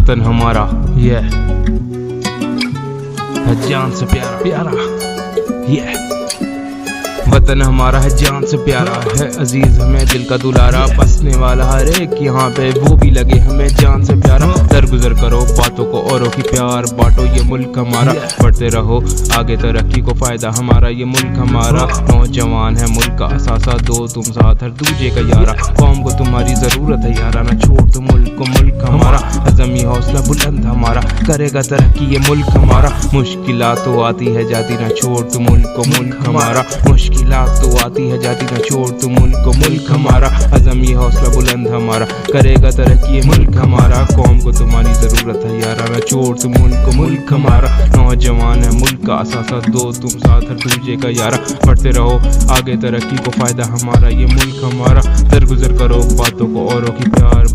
वतन हमारा ये है जान से प्यारा प्यारा, ये वतन हमारा है जान से प्यारा है, अजीज हमें दिल का दुलारा, बसने वाला हर एक यहाँ पे वो भी लगे हमें जान से प्यारा। दरगुजर करो बातों को औरों की प्यार बांटो, ये मुल्क हमारा, बढ़ते रहो आगे तरक्की को फायदा हमारा, ये मुल्क हमारा। नौजवान है मुल्क का असासा, दो तुम साथ हर दूजे का यारा, कौम को तुम्हारी जरूरत है यारा, ना छोड़ तुम मुल्क को, मुल्क हमारा। अज़मी हौसला बुलंद हमारा, करेगा तरक्की ये मुल्क हमारा। मुश्किलात तो आती है जाती, ना छोड़ तुम मुल्क को, मुल्क हमारा। मुश्किलात तो आती है जाती, ना छोड़ तुम मुल्क को, मुल्क हमारा। अज़मी हौसला बुलंद हमारा, करेगा तरक्की ये मुल्क हमारा। कौम को तुम्हारी जरूरत है यारा, ना छोड़ तुम मुल्क को, मुल्क हमारा। नौजवान है मुल्क का असासा, दो तुम साथ हर दूजे का यारा, बढ़ते रहो आगे तरक्की को फायदा हमारा, ये मुल्क हमारा। दरगुजर करो बातों को औरों की प्यार